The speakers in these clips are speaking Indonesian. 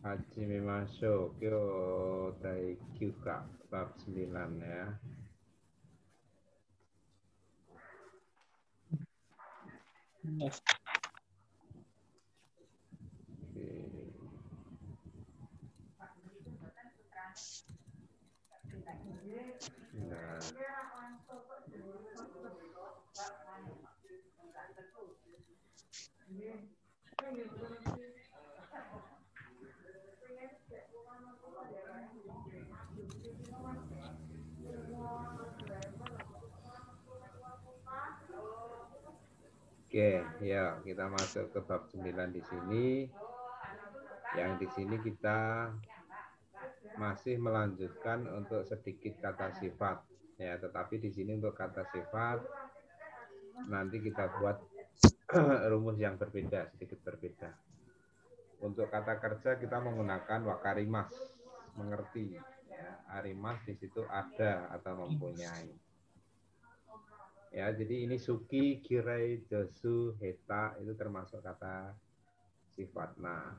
Hajime masuk. Yo, Daikyuka bab 9 ya. Yes. Nah. Oke, ya kita masuk ke bab 9 di sini. Yang di sini kita masih melanjutkan untuk sedikit kata sifat ya, tetapi di sini untuk kata sifat nanti kita buat rumus yang berbeda, sedikit berbeda. Untuk kata kerja kita menggunakan wakarimas, mengerti ya. Arimas di situ ada atau mempunyai. Ya, jadi ini suki, kirei, josu, heta itu termasuk kata sifat. Nah,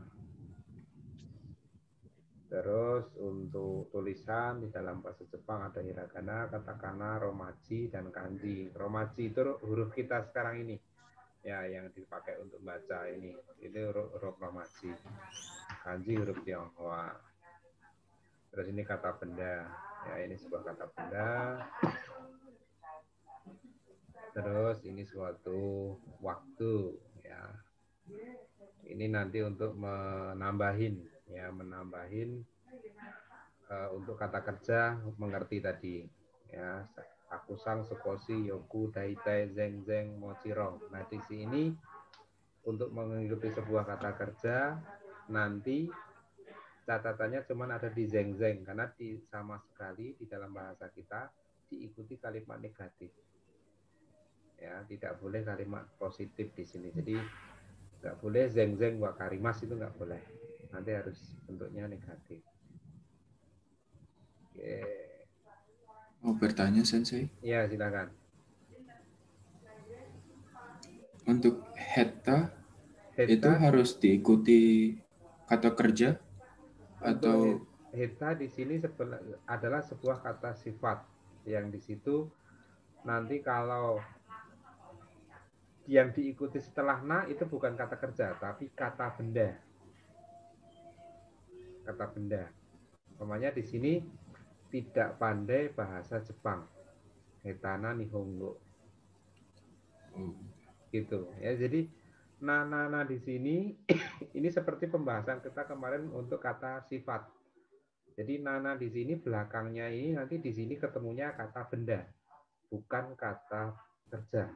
terus untuk tulisan di dalam bahasa Jepang ada hiragana, katakana, romaji, dan kanji. Romaji itu huruf kita sekarang ini, ya, yang dipakai untuk baca ini huruf romaji. Kanji huruf Tionghoa. Terus ini kata benda, ya ini sebuah kata benda. Terus ini suatu waktu, ya. Ini nanti untuk menambahin untuk kata kerja mengerti tadi, ya. Akusang, sekosi, yoku, daitai, zeng, zeng, mochiro. Nah di sini untuk mengikuti sebuah kata kerja nanti catatannya cuma ada di zeng, zeng karena sama sekali di dalam bahasa kita diikuti kalimat negatif. Ya, tidak boleh kalimat positif di sini. Jadi nggak boleh zeng-zeng wakarimas, itu nggak boleh. Nanti harus bentuknya negatif. Oke. Mau bertanya, Sensei? Ya, silakan. Untuk heta itu harus diikuti kata kerja atau heta di sini adalah sebuah kata sifat yang di situ nanti kalau yang diikuti setelah na itu bukan kata kerja tapi kata benda. Kata benda. Namanya di sini tidak pandai bahasa Jepang. Hetana nihongo. Gitu ya. Jadi na di sini ini seperti pembahasan kita kemarin untuk kata sifat. Jadi nana di sini belakangnya ini nanti di sini ketemunya kata benda, bukan kata kerja.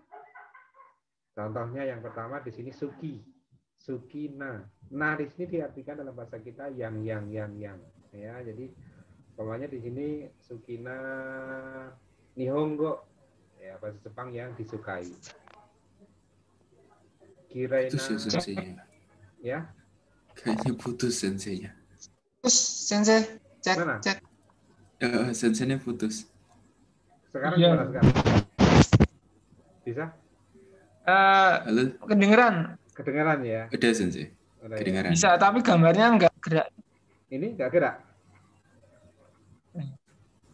Contohnya yang pertama di sini suki, sukina. Nah di sini diartikan dalam bahasa kita yang. Ya, jadi umpamanya di sini sukina nihongo, ya bahasa Jepang yang disukai. Kiraina. Putus ya senseinya. Ya. Kayaknya putus senseinya. Putus sensei. Cek. Mana? Cek. Senseinya putus. Sekarang Iya. gimana sekarang? Bisa? Halo? Kedengeran. Kedengeran ya? Udah sensei. Kedengeran. Bisa, tapi gambarnya nggak gerak. Ini nggak gerak?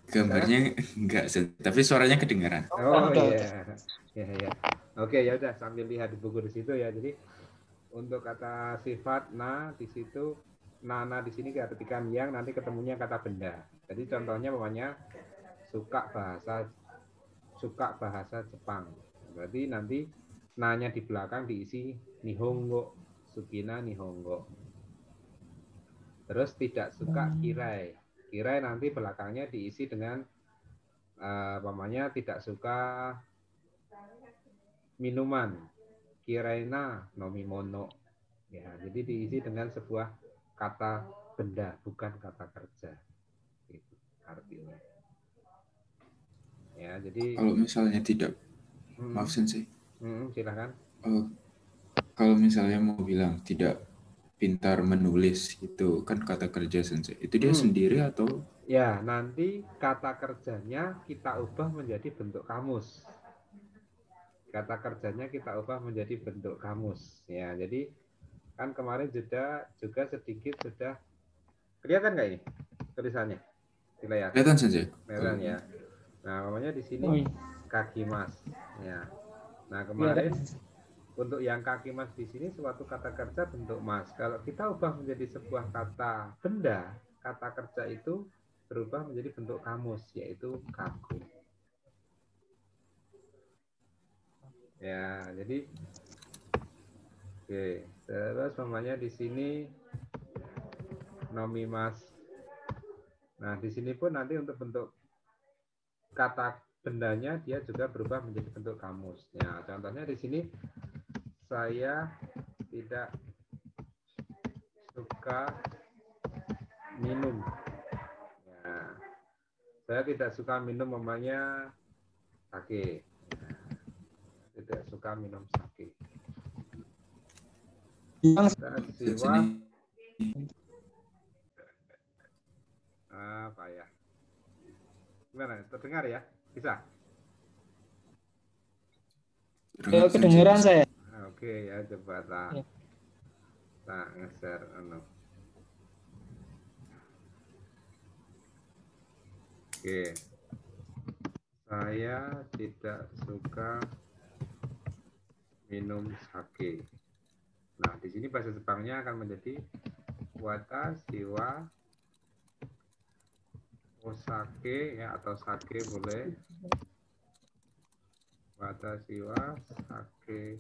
Gambarnya enggak, tapi suaranya kedengaran. Oh iya. Ya. Oke, ya udah sambil lihat di buku di situ ya. Jadi untuk kata sifat na di situ na di sini diartikan yang, nanti ketemunya kata benda. Jadi contohnya namanya suka bahasa Jepang. Berarti nanti nanya di belakang diisi nihongo, sukina nihongo. Terus tidak suka kirai. Kirai nanti belakangnya diisi dengan namanya tidak suka minuman. Kiraina nomimono. Ya, jadi diisi dengan sebuah kata benda, bukan kata kerja. Itu artinya. Ya, jadi kalau misalnya tidak, maaf sensei. Silakan. Kalau misalnya mau bilang tidak pintar menulis, itu kan kata kerja sensei. Itu dia sendiri atau? Ya, nanti kata kerjanya kita ubah menjadi bentuk kamus. Kata kerjanya kita ubah menjadi bentuk kamus. Ya, jadi kan kemarin juga sedikit sudah Kelihatan nggak ini tulisannya di layar? Kelihatan Sensei. Kelihatan ya. Nah, namanya di Oh, sini iya. kaki mas. Ya. Nah, Iya, kemarin untuk yang kaki mas di sini suatu kata kerja bentuk mas. Kalau kita ubah menjadi sebuah kata benda, kata kerja itu berubah menjadi bentuk kamus, yaitu kaku. Ya, jadi oke. Terus namanya di sini nomimas. Nah, di sini pun nanti untuk bentuk kata bendanya dia juga berubah menjadi bentuk kamus. Ya, contohnya di sini saya tidak suka minum. Ya, saya tidak suka minum namanya sake. Tidak suka minum sake. Siwa apa ya? Gimana? Terdengar ya? Bisa? Kedengeran saya. Oke ya, coba Ya. tak nge-share Oke. Saya tidak suka minum sake. Nah, di sini bahasa Jepangnya akan menjadi watashi wa osake ya, atau sake boleh. Watashi wa sake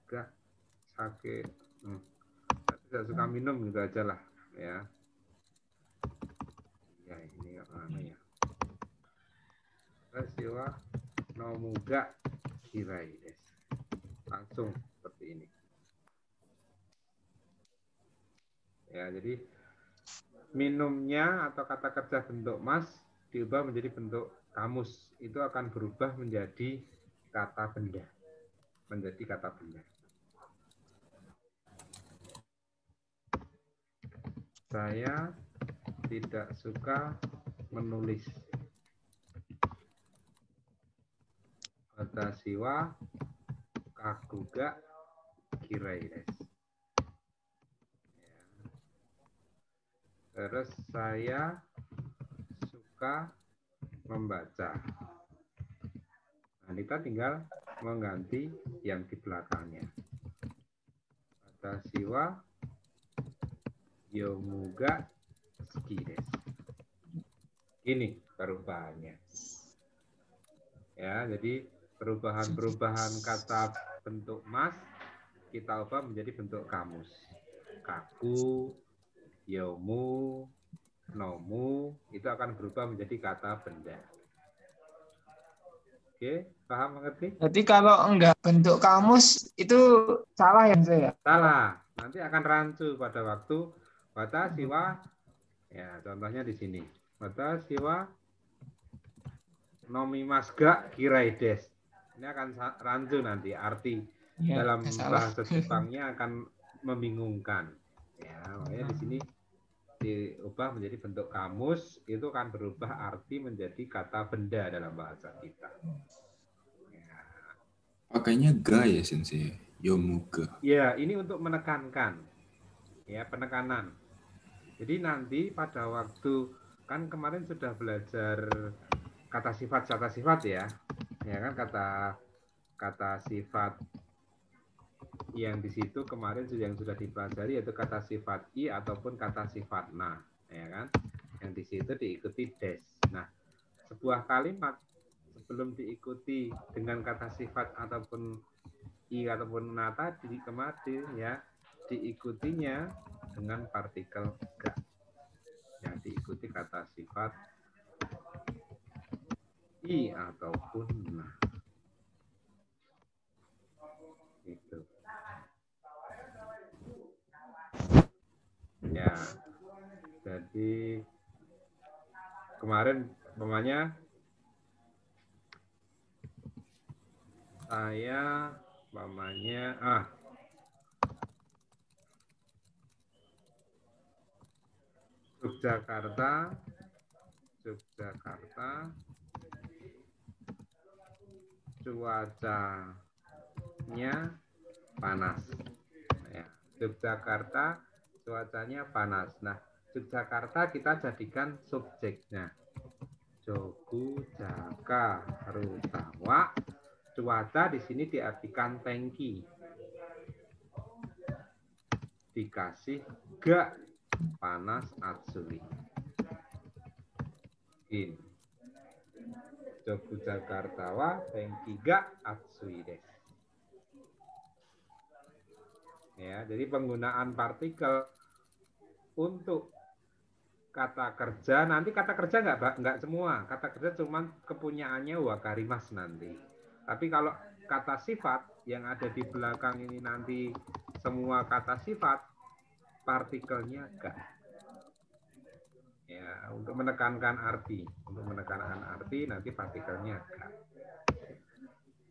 ga sake. Tidak suka minum gitu aja lah ya. Ya ini apa ya? Watashi wa nomuga kirai desu. Langsung seperti ini. Ya, jadi minumnya atau kata kerja bentuk mas diubah menjadi bentuk kamus, itu akan berubah menjadi kata benda. Menjadi kata benda. Saya tidak suka menulis. Watashi wa kakuga kirai desu. Terus saya suka membaca. Nah, kita tinggal mengganti yang di belakangnya. Watashi wa yomuga suki desu. Ini perubahannya. Ya, jadi perubahan-perubahan kata bentuk mas kita ubah menjadi bentuk kamus. Kaku, yomu, nomu itu akan berubah menjadi kata benda. Oke, paham, mengerti? Berarti kalau enggak bentuk kamus itu salah ya saya? Salah. Nanti akan rancu pada waktu watashi wa, ya contohnya di sini. Watashi wa nomimasu ga kirai desu. Ini akan rancu nanti, arti Ya, dalam salah. bahasa Jepangnya akan membingungkan. Ya, makanya di sini diubah menjadi bentuk kamus, itu akan berubah arti menjadi kata benda dalam bahasa kita. Ya. Pakainya ga ya Sensei, yomuga. Ya, ini untuk menekankan, ya penekanan. Jadi nanti pada waktu, kan kemarin sudah belajar kata sifat ya kan, kata sifat yang di situ kemarin yang sudah dipelajari yaitu kata sifat i ataupun kata sifat na, ya kan? Yang di situ diikuti des. Nah, sebuah kalimat sebelum diikuti dengan kata sifat ataupun i ataupun na tadi kemarin ya, diikutinya dengan partikel ga yang diikuti kata sifat i ataupun na. Itu. Ya, jadi kemarin umpamanya saya Yogyakarta cuacanya panas. Ya, Yogyakarta cuacanya panas. Nah, Yogyakarta kita jadikan subjeknya. Jogjakarta. Cuaca di sini diartikan tangki. Dikasih ga panas atsui. In. Jogjakarta wa tangki ga atsui des. Ya, jadi penggunaan partikel untuk kata kerja, nanti kata kerja nggak semua, kata kerja cuma kepunyaannya wakarimas nanti. Tapi kalau kata sifat yang ada di belakang ini nanti semua kata sifat, partikelnya ga. Ya, untuk menekankan arti nanti partikelnya ga.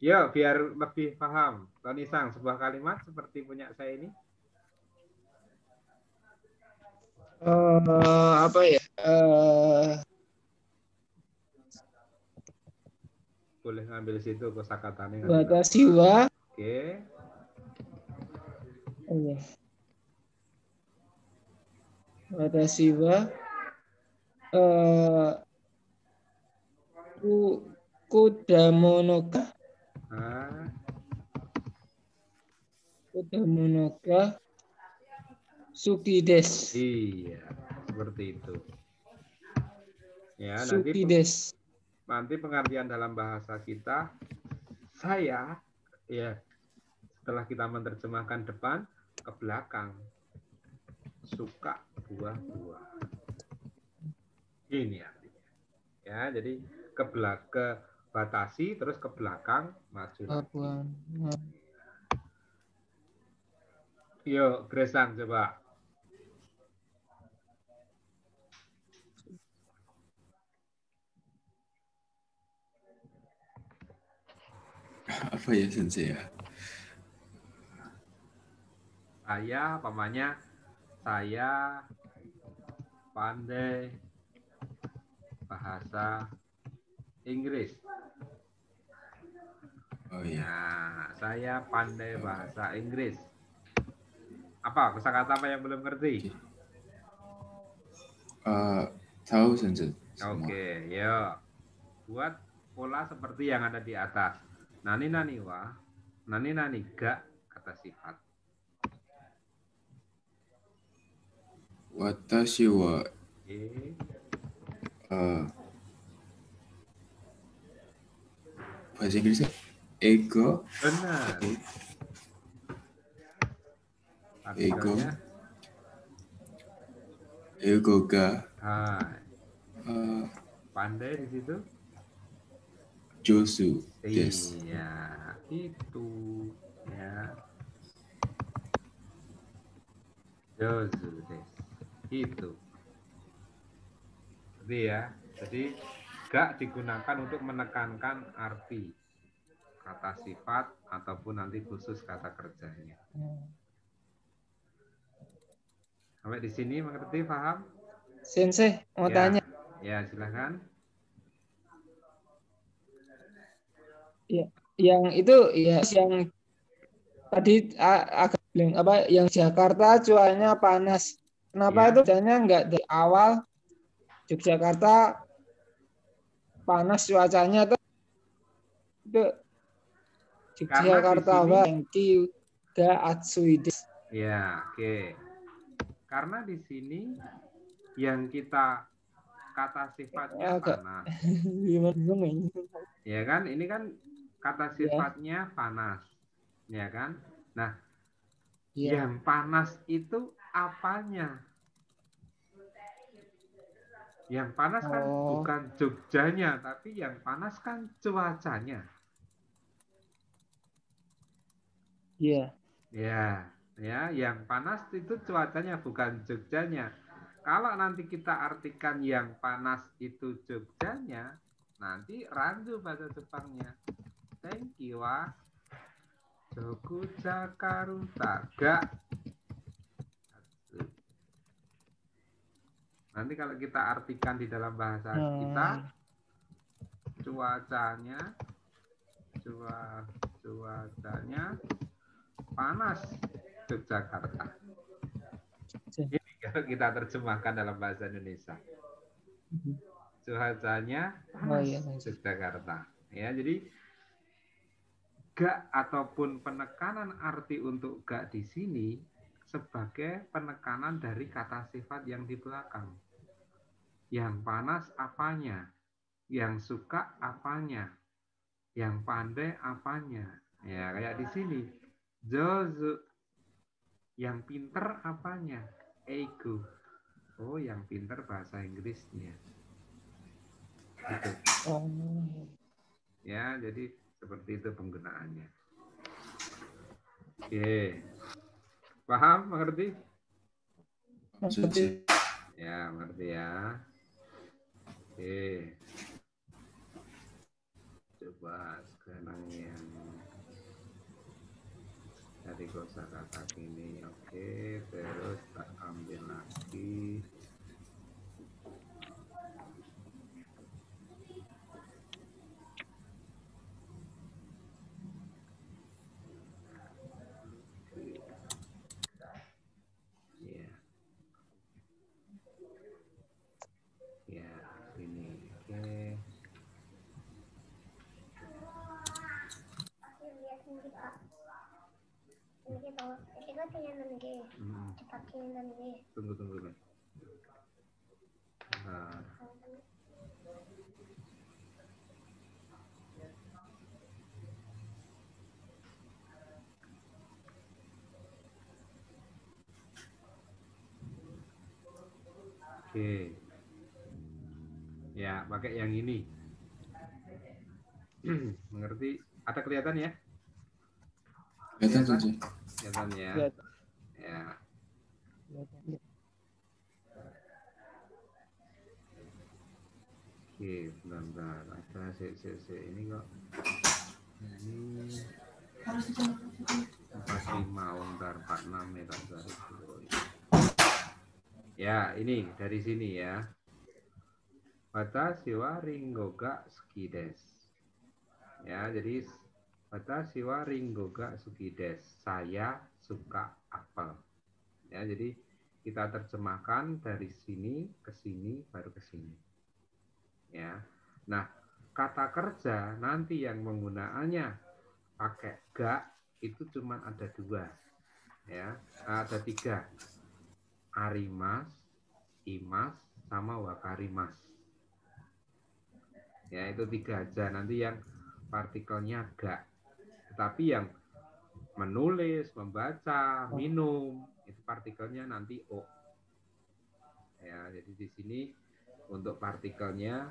Yo, biar lebih paham, Tony Sang, sebuah kalimat seperti punya saya ini. Apa ya? Boleh ngambil situ kosakatanya. Watashi wa. Oke. Watashi wa kudamono ka. Kudamono ka suki des. Iya, seperti itu. Ya, suki des. Nanti pengertian dalam bahasa kita, saya, ya, setelah kita menerjemahkan depan ke belakang, suka buah-buah. Ini artinya. Ya, jadi ke batasi terus ke belakang maju lagi. Yuk, Gresang coba. Apa ya Sensei ya? Saya, pamannya, saya pandai bahasa Inggris. Oh iya. Nah, saya pandai bahasa Inggris. Apa kosakata apa yang belum ngerti? Tahu Sensei. Oke, ya. Buat pola seperti yang ada di atas. Nani nani wa, nani nani ga, kata sifat. Watashi wa bahasa Inggrisnya ego. Benar. Ego ga. Pandai di situ. Josu des. Iya, itu ya. Josu des. Itu. Jadi ya. Jadi ga digunakan untuk menekankan arti kata sifat ataupun nanti khusus kata kerjanya. Sampai di sini mengerti, paham? Sensei, mau tanya. Ya, silakan. Ya, yang itu ya yang tadi agak bilang apa yang Jakarta cuacanya panas. Kenapa itu cuacanya enggak dari awal Yogyakarta panas cuacanya itu Yogyakarta wa tangki ga atsui des. Ya, oke. Karena di sini yang kita kata sifatnya panas. Ya kan, ini kan kata sifatnya panas. Ya kan? Nah, yang panas itu apanya? Yang panas kan bukan Jogjanya, tapi yang panas kan cuacanya. Iya. Ya, yang panas itu cuacanya bukan Jogjanya. Kalau nanti kita artikan yang panas itu Jogjanya, nanti randu bahasa Jepangnya. Thank you wa. Jogjakarta ga. Nanti kalau kita artikan di dalam bahasa kita, cuacanya panas Yogyakarta. Ini Kalau kita terjemahkan dalam bahasa Indonesia. Cuacanya Oh panas iya. Yogyakarta. Ya, jadi gak ataupun penekanan arti untuk gak di sini sebagai penekanan dari kata sifat yang di belakang. Yang panas apanya? Yang suka apanya? Yang pandai apanya? Ya, kayak di sini. Jozu. Yang pinter apanya? Ego. Oh, yang pinter bahasa Inggrisnya. Gitu. Oh. Ya, jadi seperti itu penggunaannya. Oke. Paham? Mengerti? Seperti Ya, mengerti ya. Oke. Coba sekarang yang dari kosakata ini. Oke, terus tak ambil lagi. Ya. Ya, ini. Oke. Tunggu, Mas. Nah. Oke. Ya, pakai yang ini. Mengerti? Ada kelihatan ya? Kelihatan saja. Kelihatan ya. lihat. Ya. Oke, bentar. Ada ini kok. Ini 45 bentar 46 ya tak cari dulu. Ya, ini dari sini ya. Watashi wa ringo ga suki desu. Ya, jadi watashi wa ringo ga suki desu. Saya suka apel. Ya, jadi kita terjemahkan dari sini ke sini baru ke sini. Ya. Nah, kata kerja nanti yang penggunaannya pakai ga itu cuma ada 2. Ya, ada 3. Arimas, imas, sama wakarimas. Ya, itu 3 aja. Nanti yang partikelnya ga. Tetapi yang menulis, membaca, minum, itu partikelnya nanti o. Ya, jadi di sini untuk partikelnya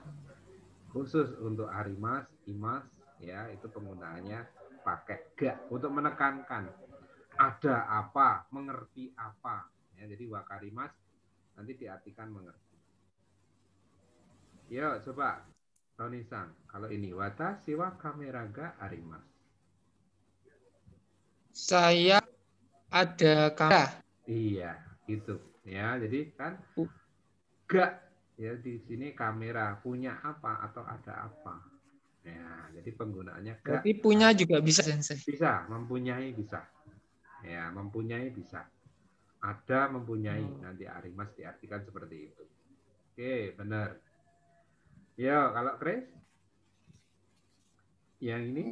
khusus untuk arimas, imas, ya itu penggunaannya pakai ga untuk menekankan ada apa, mengerti apa. Ya, jadi wakarimas nanti diartikan mengerti. Yuk coba Tony-san, kalau ini watashi wa kamera ga arimas. Saya ada kamera. Iya, itu. Ya, jadi kan ga ya di sini kamera punya apa atau ada apa. Ya, jadi penggunaannya ga. Berarti punya juga bisa, Sensei. Bisa, mempunyai bisa. Ya, mempunyai bisa. Ada mempunyai, nanti arimas diartikan seperti itu. Oke, benar. Ya, kalau Chris? Yang ini?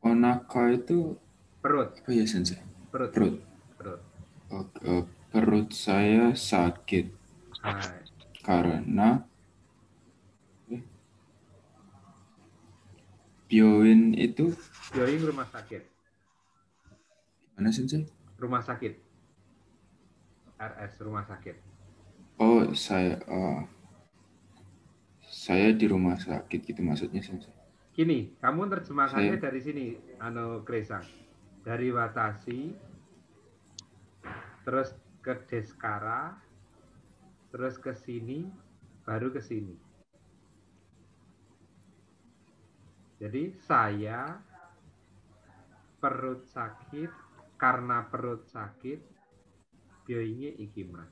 Onaka itu Perut. apa ya, Sensei? Perut. Perut. Perut. Perut saya sakit. Hai. Karena Bioin itu Bioin rumah sakit. mana, Sensei? Rumah sakit. RS rumah sakit. Oh, saya di rumah sakit gitu maksudnya, Sensei. Gini, kamu terjemahkannya dari sini, Kresang. Dari watashi, terus ke deskara, terus ke sini, baru ke sini. Jadi saya perut sakit, karena perut sakit, bioinnya ikimas.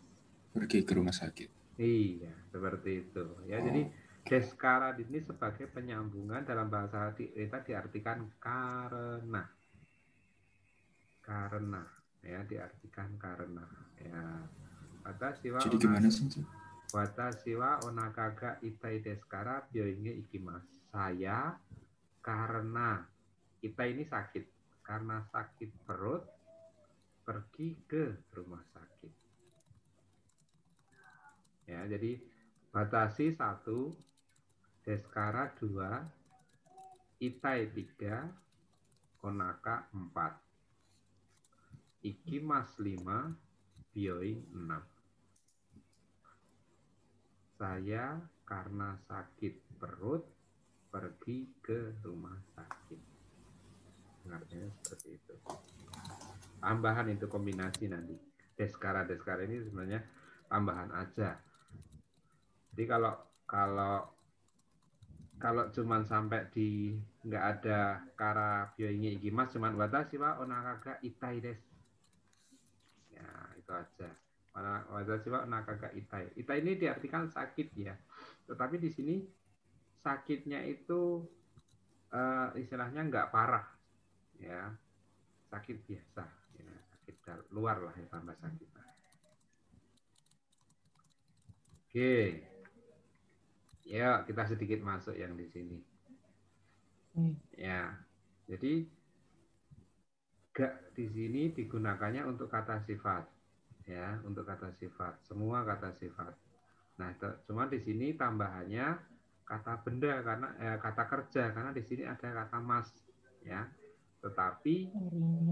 Pergi ke rumah sakit. Iya, seperti itu. Ya, jadi deskara ini sebagai penyambungan dalam bahasa kita diartikan karena. Karena, ya diartikan karena. Ya. Watashi wa Jadi gimana sih? Watashi wa onakaga itai desu kara byoinge ikimasu. Saya karena kita ini sakit, karena sakit perut pergi ke rumah sakit. Ya, jadi watashi 1, deskara 2, itai 3, onaka 4, ikimasu 5, byoin 6. Saya karena sakit perut pergi ke rumah sakit. Artinya seperti itu. Tambahan itu kombinasi nanti. Deskara ini sebenarnya tambahan aja. Jadi kalau cuman sampai di nggak ada kara byoinge ikimasu, cuman watashi wa onakaga itai desu. Ya, itu aja. Watashi wa onakaga itai. Itai ini diartikan sakit ya. Tetapi di sini sakitnya itu istilahnya nggak parah, ya, sakit biasa, ya, sakit luar lah ya tambah sakit. Oke, ya kita sedikit masuk yang di sini. Ya, jadi gak di sini digunakannya untuk kata sifat, ya, untuk kata sifat, semua kata sifat. Nah, cuma di sini tambahannya kata benda karena kata kerja karena di sini ada kata mas, ya. Tetapi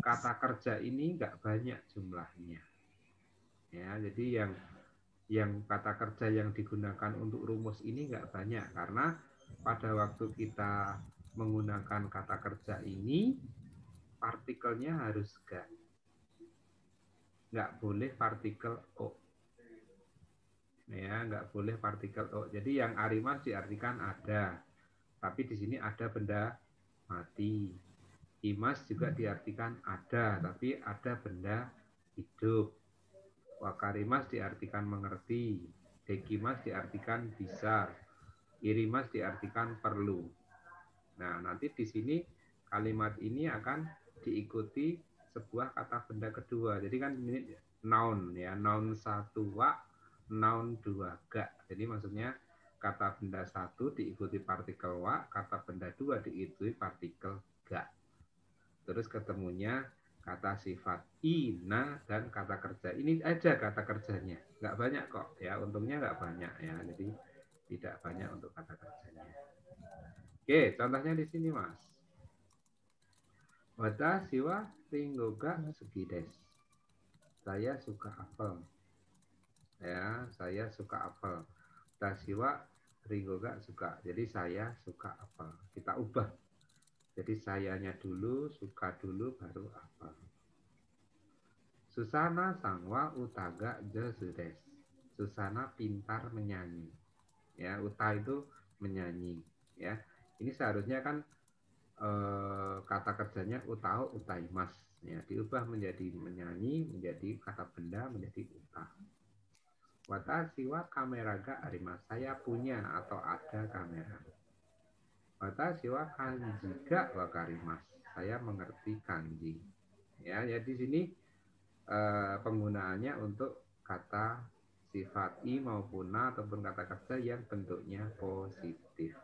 kata kerja ini nggak banyak jumlahnya, ya. Jadi yang kata kerja yang digunakan untuk rumus ini nggak banyak karena pada waktu kita menggunakan kata kerja ini partikelnya harus nggak boleh partikel o. Ya, nggak boleh partikel o. Jadi yang arimas diartikan ada, tapi di sini ada benda mati. Imas juga diartikan ada, tapi ada benda hidup. Wakarimas diartikan mengerti. Dekimas diartikan bisa. Irimas diartikan perlu. Nah, nanti di sini kalimat ini akan diikuti sebuah kata benda kedua. Jadi kan ini noun ya, noun 1 wa, noun 2 ga. Jadi maksudnya kata benda 1 diikuti partikel wa, kata benda 2 diikuti partikel ga. Terus ketemunya kata sifat ina dan kata kerja. Ini aja kata kerjanya, nggak banyak kok ya, untungnya nggak banyak ya, jadi tidak banyak untuk kata kerjanya. Oke, contohnya di sini mas. Watashi wa ringo ga suki desu. Saya suka apel. Ya, saya suka apel. Watashi wa ringo ga suka. Jadi saya suka apel. Kita ubah. Jadi sayanya dulu, suka dulu, baru apel. Susana sangwa utaga desu desu. Susana pintar menyanyi. Ya, uta itu menyanyi. Ya, ini seharusnya kan kata kerjanya utao utaimas. Ya, diubah menjadi menyanyi, menjadi kata benda, menjadi uta. Watashi wa kamera ga arimasu. Saya punya atau ada kamera. Watashi wa kanji ga wakarimasu. Saya mengerti kanji. Ya, ya di sini penggunaannya untuk kata sifat i maupun na ataupun kata kerja yang bentuknya positif.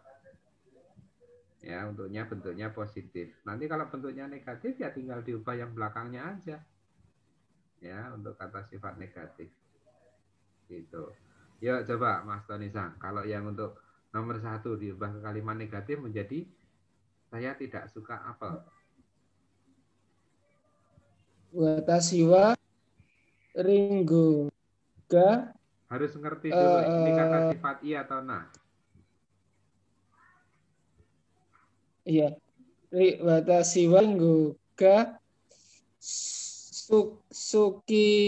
Ya, bentuknya positif. Nanti kalau bentuknya negatif ya tinggal diubah yang belakangnya aja. Ya, untuk kata sifat negatif. Gitu. Yuk coba Mas Tonisang, kalau yang untuk nomor 1 diubah ke kalimat negatif menjadi saya tidak suka apel. Watashi wa ringo ga. Harus ngerti dulu ini kata sifat i atau na. Iya. Watashi wa ringo ga suki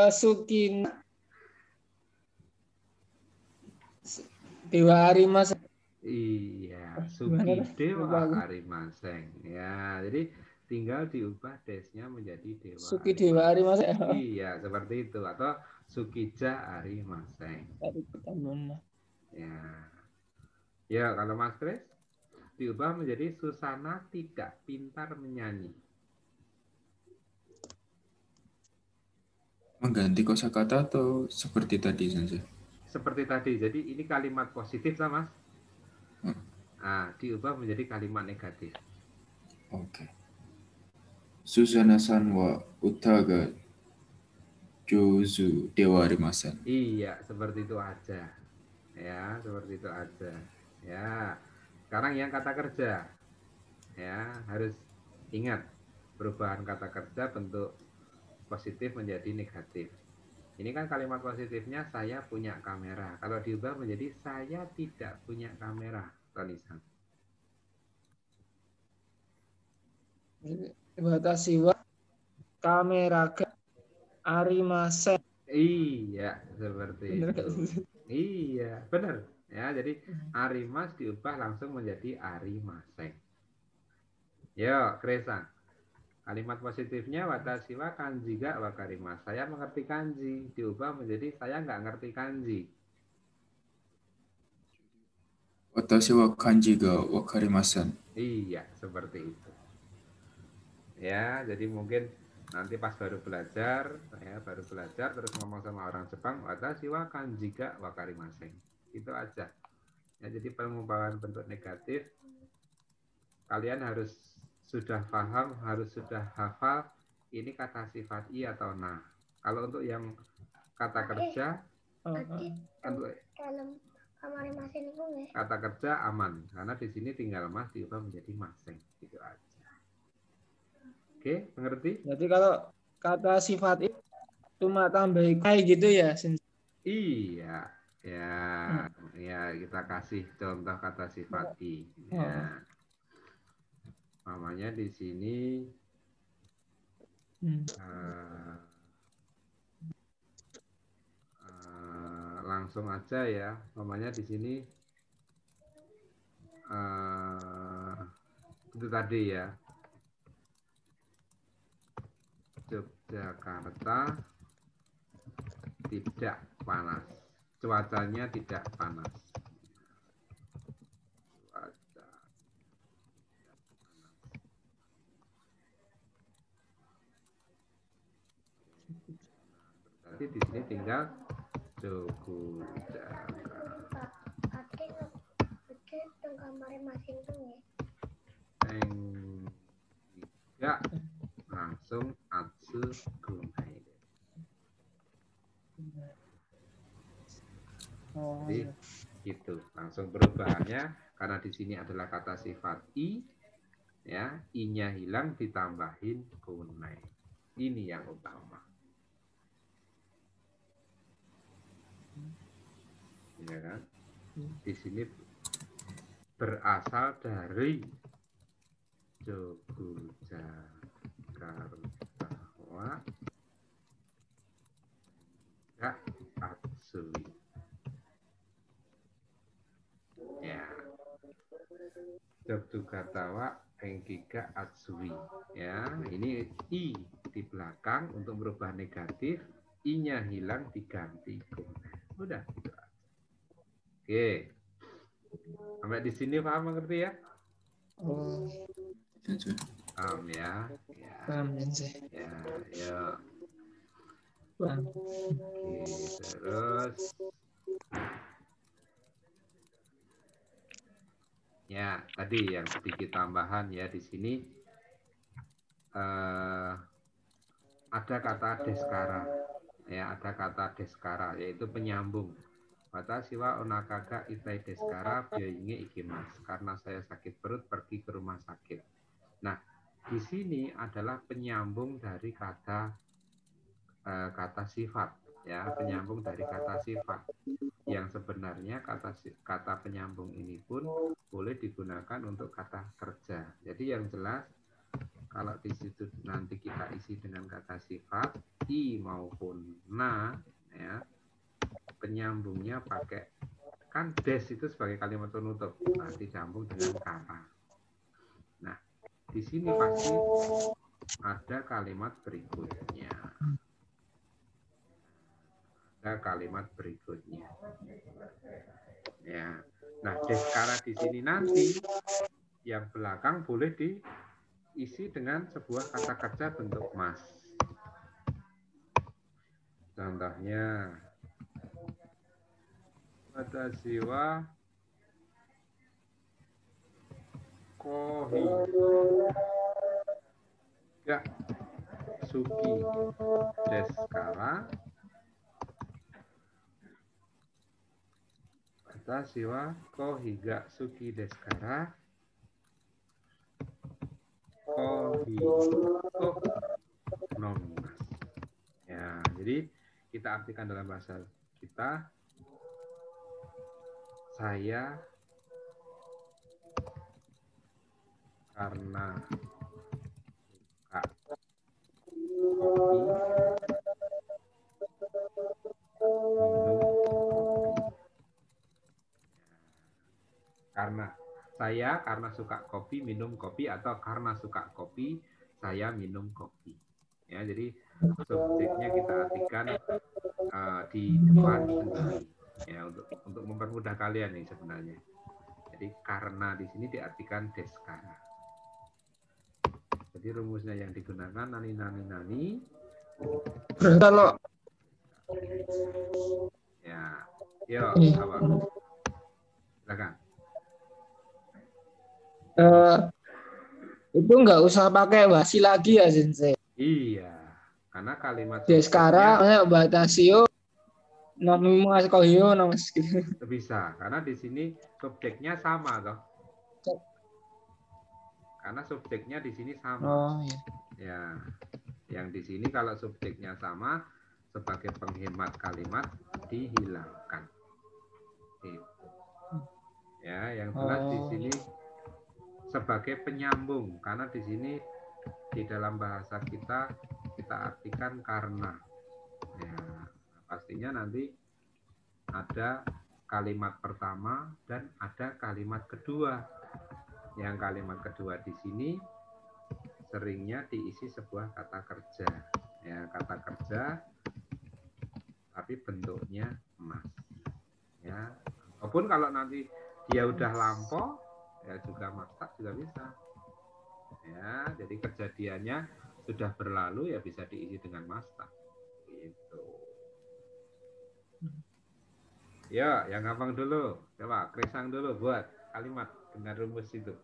sukina dewa arimas. Iya, suki dewa arimaseng. Ya, jadi tinggal diubah desnya menjadi dewa. Suki dewa arimas. Iya, seperti itu atau sukija arimaseng. Ya. Ya, kalau Mas Kris diubah menjadi Susana tidak pintar menyanyi. Mengganti kosakata atau seperti tadi saja? Seperti tadi, jadi ini kalimat positif sama. Nah, diubah menjadi kalimat negatif. Oke. Susana-san wa utaga jozu dewa arimasen. Iya, seperti itu aja. Ya, seperti itu aja. Ya, sekarang yang kata kerja. Ya, harus ingat perubahan kata kerja bentuk positif menjadi negatif. Ini kan kalimat positifnya saya punya kamera. Kalau diubah menjadi saya tidak punya kamera, Tonisan. Watashi wa kamera ga arimasen. Iya, seperti Bener itu. gak? Iya, benar. Ya, jadi arimas diubah langsung menjadi arimaseng. Yo, Kresan. Kalimat positifnya watashi wa kanji ga wakarimas. Saya mengerti kanji. Diubah menjadi saya nggak ngerti kanji. Watashi wa kanji ga wakarimasen. Iya, seperti itu. Ya, jadi mungkin nanti pas baru belajar, terus ngomong sama orang Jepang, watashi wa kanji ga wakarimasen. Itu aja. Ya, jadi pengumpalan bentuk negatif kalian harus sudah paham, harus sudah hafal ini kata sifat i atau na. Kalau untuk yang kata kerja, untuk kamar masing itu kata kerja aman karena di sini tinggal mas diubah menjadi masing, gitu aja. Oke, mengerti? Jadi kalau kata sifat itu cuma tambah kayak gitu ya, Iya, ya, ya kita kasih contoh kata sifat i. Ya. Namanya di sini langsung aja ya. Namanya di sini itu tadi ya. Yogyakarta tidak panas. Cuacanya tidak panas. Jadi di sini tinggal Yogyakarta. Tidak langsung atsu gunai. Jadi itu langsung perubahannya karena di sini adalah kata sifat i, ya, i-nya hilang ditambahin gunai. Ini yang utama. Ya kan? Di sini berasal dari Yogyakarta wa ya atsui. Ya. Yogyakarta wa engkiga atsui. Ya, ini i di belakang untuk merubah negatif, i-nya hilang diganti gunai. Udah gitu aja. Oke. Sampai di sini paham, mengerti ya? Oh. Paham ya? Ya. Paham sih. Ya, ya. Paham. Oke, terus ya, tadi yang sedikit tambahan ya di sini ada kata deskara. Ya, ada kata deskara yaitu penyambung. Watashi wa onakaga itai deskara byoinge ikimas. Karena saya sakit perut pergi ke rumah sakit. Nah, di sini adalah penyambung dari kata sifat, ya, penyambung dari kata sifat. Yang sebenarnya kata penyambung ini pun boleh digunakan untuk kata kerja. Jadi yang jelas kalau di situ nanti kita isi dengan kata sifat i maupun na, ya, penyambungnya pakai kan des itu sebagai kalimat penutup, nah disambung dengan kata. Nah, di sini pasti ada kalimat berikutnya. Ada kalimat berikutnya. Ya. Nah, deskara di sini nanti yang belakang boleh diisi dengan sebuah kata kerja bentuk mas. Contohnya, watashi wa kohi ga suki desu kara. Watashi wa kohi ga suki desu kara. Kohi o nomimasu. Ya, jadi kita artikan dalam bahasa kita, saya karena suka kopi minum kopi. Karena suka kopi minum kopi, atau karena suka kopi saya minum kopi. Ya, jadi subjeknya kita artikan di depan sendiri. Ya, untuk mempermudah kalian nih sebenarnya. Jadi karena di sini diartikan deskara. Jadi rumusnya yang digunakan nani. Kalau ya, yuk, apa? Silakan. Itu nggak usah pakai wasi lagi ya, Sensei. Iya, karena kalimat Deskara, batasio, nomimas kohio, nomas gitu. Bisa, karena di sini subjeknya sama, toh. Karena subjeknya di sini sama. Oh, iya. Ya, yang di sini kalau subjeknya sama, sebagai penghemat kalimat dihilangkan. Itu. Ya, yang jelas di sini sebagai penyambung, karena di sini di dalam bahasa kita artikan karena. Ya, pastinya nanti ada kalimat pertama dan ada kalimat kedua. Yang kalimat kedua di sini seringnya diisi sebuah kata kerja. Ya, kata kerja tapi bentuknya mas. Ya, ataupun kalau nanti dia udah lampau, ya juga maksa juga bisa. Ya, jadi kejadiannya sudah berlalu, ya bisa diisi dengan masta. Gitu. Ya, yang gampang dulu. Coba Krisang dulu buat kalimat dengan rumus itu.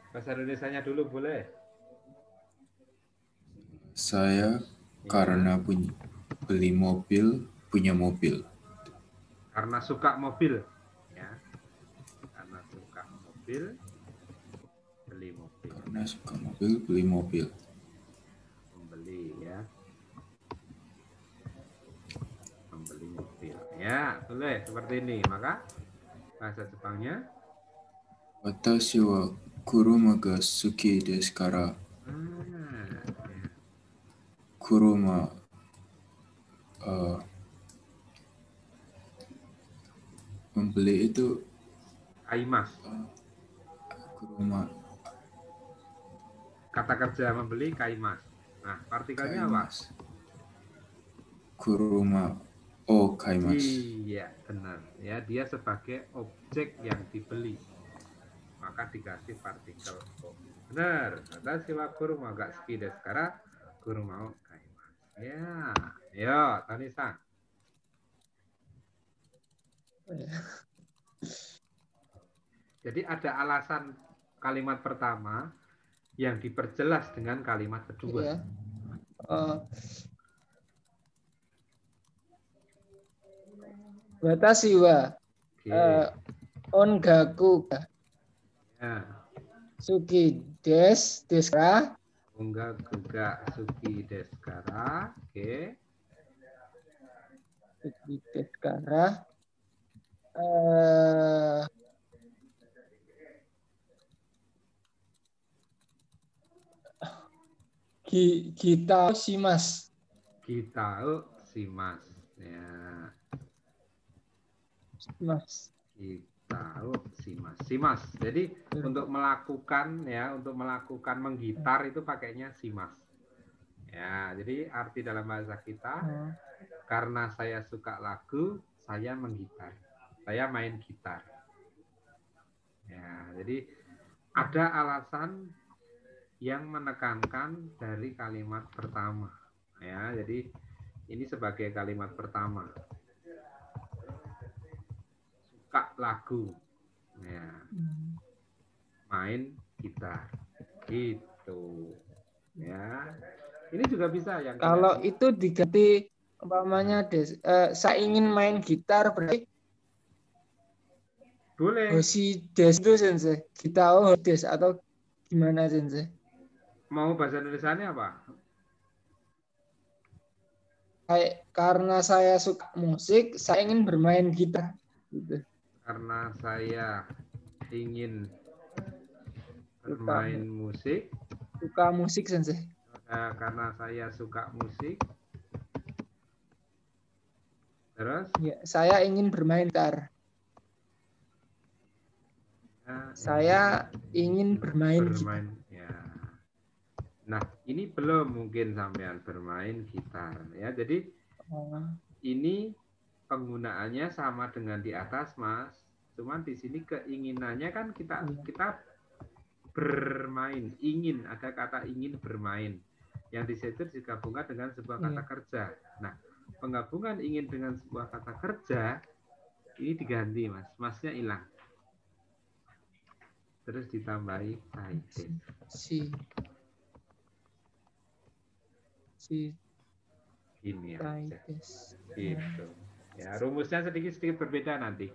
Bahasa Indonesianya dulu boleh. Saya karena beli mobil, punya mobil. Karena suka mobil. Ya. Karena suka mobil, beli mobil. Karena suka mobil, beli mobil. Membeli, ya. Membeli mobil. Ya, boleh seperti ini. Maka bahasa Jepangnya Watashi wa kuruma ga suki desu kara. ya. Kuruma membeli itu Kaimas. kuruma. Kata kerja membeli kaimas. Nah, partikelnya apa? Kuruma kaimas. Iya, benar. Ya, dia sebagai objek yang dibeli. Maka dikasih partikel o. Benar. Watashi wa kuruma ga suki desu kara kuruma o kaimas. Ya. Yo, Tani-san. Jadi ada alasan kalimat pertama yang diperjelas dengan kalimat kedua. Iya. Watashi wa ongaku ga suki desu kara. Ongaku ga suki desu kara. Oke. Suki desu kara. Kita shimasu. Kita shimasu. Ya. Mas. Kita shimasu. Jadi untuk melakukan menggitar itu pakainya shimasu. Ya, jadi arti dalam bahasa kita karena saya suka lagu, saya menggitar. Saya main gitar. Ya, jadi ada alasan yang menekankan dari kalimat pertama. Ya, jadi ini sebagai kalimat pertama. Suka lagu. Ya. Main gitar. Gitu. Ya. Ini juga bisa yang kalau itu diganti umpamanya saya ingin main gitar berarti boleh. Hoshi des itu sensei. Kita des atau gimana sensei? Mau bahasa Indonesianya apa? Karena saya suka musik, saya ingin bermain gitar. Gitu. Karena saya ingin bermain musik. Suka musik sensei. Karena saya suka musik. Terus? Ya, saya ingin bermain gitar. Saya ingin bermain gitar. Ya. Nah, ini belum mungkin sampean bermain gitar ya. Jadi ini penggunaannya sama dengan di atas, Mas. Cuman di sini keinginannya kan kita bermain, ingin, ada kata ingin bermain. Yang di situ digabungkan dengan sebuah kata kerja. Nah, penggabungan ingin dengan sebuah kata kerja ini diganti, Mas. Masnya hilang. Terus ditambahi saides. Ini aja. Gitu. Ya, rumusnya sedikit berbeda nanti.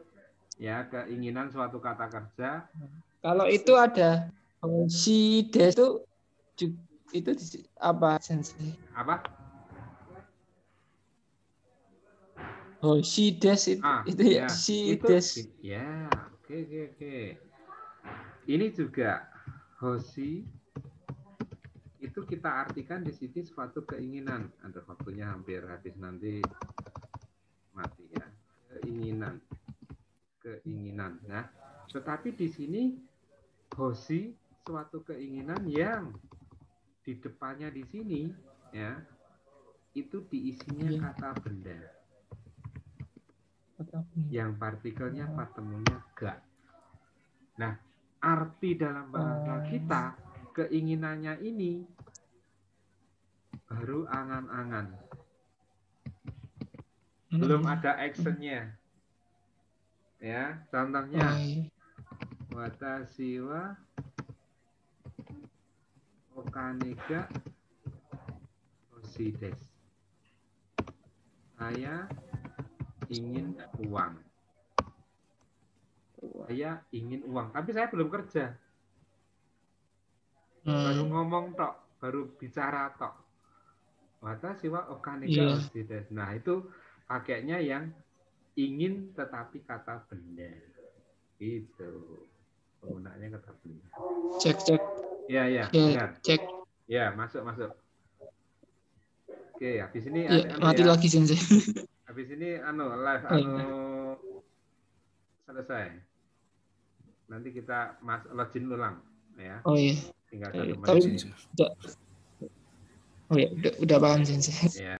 Ya, keinginan suatu kata kerja. Kalau itu ada si des itu apa sensei? Apa? Oh, si des itu ya, si des. Ya, oke. Ini juga hoshi itu kita artikan di sini suatu keinginan. Ada waktunya hampir habis nanti mati ya. Keinginan. Nah, tetapi di sini hoshi suatu keinginan yang di depannya di sini ya itu diisinya kata benda. Yang partikelnya partemunya ga. Nah, arti dalam bahasa kita keinginannya ini baru angan-angan. Belum ada actionnya. Ya, contohnya watashi wa okane ga hoshi desu. Saya ingin uang. Saya ingin uang, tapi saya belum kerja. Baru ngomong tok, baru bicara tok. Watashi wa okane ga hoshi desu. Nah, itu pakainya yang ingin tetapi kata benda. Itu. Penggunaannya kata benda. Cek. Ya, benar. Cek. Ya, masuk. Oke, habis ini mati lagi sensei. Habis ini live selesai. Nanti kita login ulang ya. Oh iya. Tinggal 1 menit. Tapi udah paham sensei. Ya.